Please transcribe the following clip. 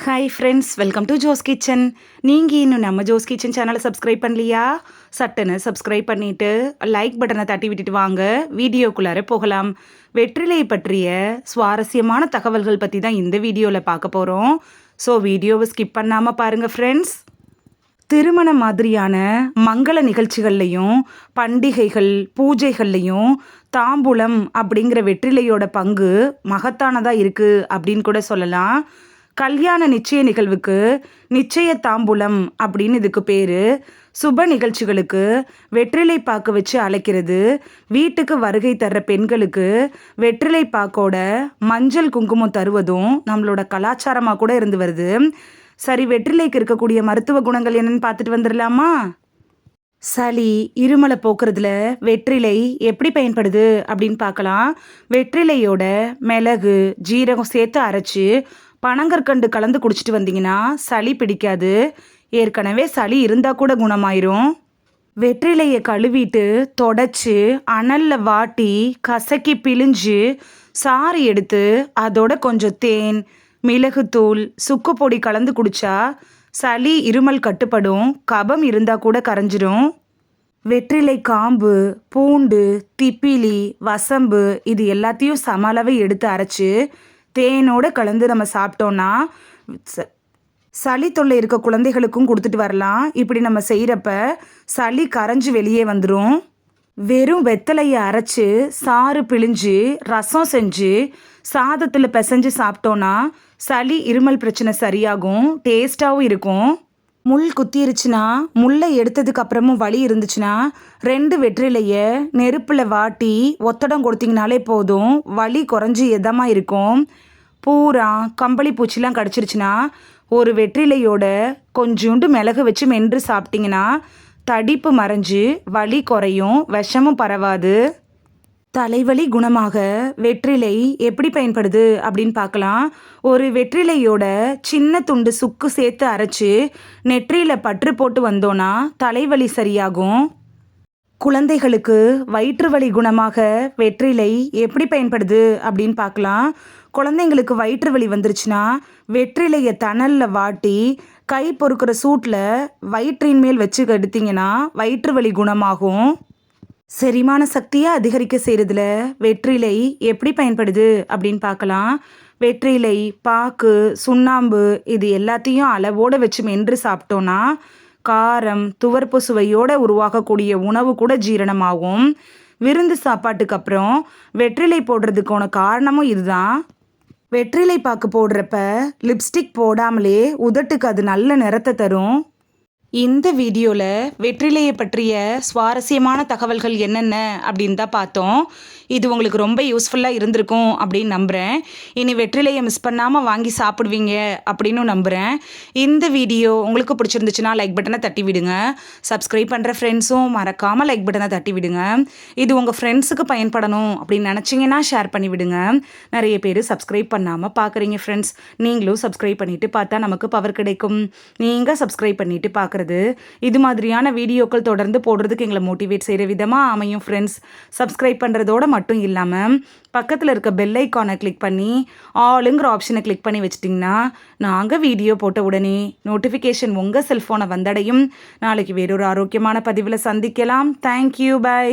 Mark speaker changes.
Speaker 1: Hi friends, welcome to Jo's kitchen. நீங்கள் இன்னும் நம்ம ஜோஸ் கிச்சன் சேனலை சப்ஸ்கிரைப் பண்ணலையா? சட்டுன்னு சப்ஸ்கிரைப் பண்ணிவிட்டு லைக் பட்டனை தட்டி விட்டுட்டு வாங்க, வீடியோக்குள்ளார போகலாம். வெற்றிலை பற்றிய சுவாரஸ்யமான தகவல்கள் பற்றி தான் இந்த வீடியோவில் பார்க்க போகிறோம். ஸோ வீடியோவை ஸ்கிப் பண்ணாமல் பாருங்கள் ஃப்ரெண்ட்ஸ். திருமணம் மாதிரியான மங்கள நிகழ்ச்சிகள்லையும் பண்டிகைகள் பூஜைகள்லையும் தாம்பூலம் அப்படிங்கிற வெற்றிலையோட பங்கு மகத்தானதாக இருக்குது அப்படின்னு கூட சொல்லலாம். கல்யாண நிச்சய நிகழ்வுக்கு நிச்சய தாம்பூலம் அப்படின்னு இதுக்கு பேர். சுப நிகழ்ச்சிகளுக்கு வெற்றிலை பாக்கு வச்சு அழைக்கிறது. வீட்டுக்கு வருகை தர்ற பெண்களுக்கு வெற்றிலை பாக்கோட மஞ்சள் குங்குமம் தருவதும் நம்மளோட கலாச்சாரமாக கூட இருந்து வருது. சரி, வெற்றிலைக்கு இருக்கக்கூடிய மருத்துவ குணங்கள் என்னன்னு பார்த்துட்டு வந்துடலாமா? சளி இருமலை போக்குறதுல வெற்றிலை எப்படி பயன்படுது அப்படின்னு பார்க்கலாம். வெற்றிலையோட மிளகு ஜீரகம் சேர்த்து அரைச்சி பனங்கற்கண்டு கலந்து குடிச்சிட்டு வந்தீங்கன்னா சளி பிடிக்காது. ஏற்கனவே சளி இருந்தால் கூட குணமாயிரும். வெற்றிலையை கழுவிட்டு தொடச்சி அனலில் வாட்டி கசக்கி பிழிஞ்சு சாறு எடுத்து அதோட கொஞ்சம் தேன் மிளகுத்தூள் சுக்கு பொடி கலந்து குடித்தா சளி இருமல் கட்டுப்படும். கபம் இருந்தால் கூட கரைஞ்சிரும். வெற்றிலை காம்பு பூண்டு திப்பிலி வசம்பு இது எல்லாத்தையும் சம அளவு எடுத்து அரைச்சி தேனோடு கலந்து நம்ம சாப்பிட்டோன்னா சளி தொல்லை இருக்க குழந்தைகளுக்கும் கொடுத்துட்டு வரலாம். இப்படி நம்ம செய்கிறப்ப சளி கரைஞ்சி வெளியே வந்துடும். வெறும் வெத்தலையை அரைச்சி சாறு பிழிஞ்சு ரசம் செஞ்சு சாதத்தில் பிசைஞ்சு சாப்பிட்டோன்னா சளி இருமல் பிரச்சனை சரியாகும். டேஸ்ட்டாகவும் இருக்கும். முள் குத்திருச்சுன்னா முள்ளை எடுத்ததுக்கு அப்புறமும் வலி இருந்துச்சுன்னா 2 வெற்றிலையை நெருப்பில் வாட்டி ஒத்தடம் கொடுத்தீங்கனாலே போதும், வலி குறைஞ்சி எதமாக இருக்கும். பூரா கம்பளி பூச்சிலாம் கடிச்சிருச்சுன்னா ஒரு வெற்றிலையோட கொஞ்சோண்டு மிளகு வச்சு மென்று சாப்பிட்டிங்கன்னா தடிப்பு மறைஞ்சு வலி குறையும், விஷமும் பரவாது. தலைவலி குணமாக வெற்றிலை எப்படி பயன்படுது அப்படின்னு பார்க்கலாம். ஒரு வெற்றிலையோட சின்ன துண்டு சுக்கு சேர்த்து அரைச்சி நெற்றியில் பற்று போட்டு வந்தோன்னா தலைவலி சரியாகும். குழந்தைகளுக்கு வயிற்று வலி குணமாக வெற்றிலை எப்படி பயன்படுது அப்படின்னு பார்க்கலாம். குழந்தைங்களுக்கு வயிற்று வலி வந்துருச்சுன்னா வெற்றிலையை தணலில் வாட்டி கை பொறுக்கிற சூட்டில் வயிற்றின் மேல் வச்சு எடுத்திங்கன்னா வயிற்று வலி குணமாகும். செரிமான சக்தியை அதிகரிக்க செய்கிறதுல வெற்றிலை எப்படி பயன்படுது அப்படின்னு பார்க்கலாம். வெற்றிலை பாக்கு சுண்ணாம்பு இது எல்லாத்தையும் அளவோடு வச்சு மென்று சாப்பிட்டோன்னா காரம் துவர்ப்பு சுவையோடு உருவாகக்கூடிய உணவு கூட ஜீரணமாகும். விருந்து சாப்பாட்டுக்கு அப்புறம் வெற்றிலை போடுறதுக்கான காரணமும் இதுதான். வெற்றிலை பாக்கு போடுறப்ப லிப்ஸ்டிக் போடாமலே உதட்டுக்கு அது நல்ல நிறத்தை தரும். இந்த வீடியோவில் வெற்றிலையை பற்றிய சுவாரஸ்யமான தகவல்கள் என்னென்ன அப்படின்னு தான் பார்த்தோம். இது உங்களுக்கு ரொம்ப யூஸ்ஃபுல்லாக இருந்திருக்கும் அப்படின்னு நம்புகிறேன். இனி வெற்றிலையை மிஸ் பண்ணாமல் வாங்கி சாப்பிடுவீங்க அப்படின்னு நம்புகிறேன். இந்த வீடியோ உங்களுக்கு பிடிச்சிருந்துச்சுன்னா லைக் பட்டனை தட்டி விடுங்க. சப்ஸ்கிரைப் பண்ணுற ஃப்ரெண்ட்ஸும் மறக்காமல் லைக் பட்டனை தட்டி விடுங்க. இது உங்கள் ஃப்ரெண்ட்ஸுக்கு பயன்படணும் அப்படின்னு நினச்சிங்கன்னா ஷேர் பண்ணி விடுங்க. நிறைய பேர் சப்ஸ்கிரைப் பண்ணாமல் பார்க்குறீங்க ஃப்ரெண்ட்ஸ். நீங்களும் சப்ஸ்கிரைப் பண்ணிவிட்டு பார்த்தா நமக்கு பவர் கிடைக்கும். நீங்கள் சப்ஸ்கிரைப் பண்ணிவிட்டு பார்க்குறது இது மாதிரியான வீடியோக்கள் தொடர்ந்து போடுறதுக்கு எங்களை மோட்டிவேட் செய்கிற விதமாக அமையும் ஃப்ரெண்ட்ஸ். சப்ஸ்கிரைப் பண்ணுறதோட மட்டும் இல்லாமல் பக்கத்தில் இருக்க பெல் ஐக்கானை கிளிக் பண்ணி ஆளுங்கிற ஆப்ஷனை கிளிக் பண்ணி வச்சிட்டிங்கன்னா நாங்கள் வீடியோ போட்ட உடனே நோட்டிஃபிகேஷன் உங்கள் செல்ஃபோனை வந்தடையும். நாளைக்கு வேறொரு ஆரோக்கியமான பதிவில் சந்திக்கலாம். Thank you, by.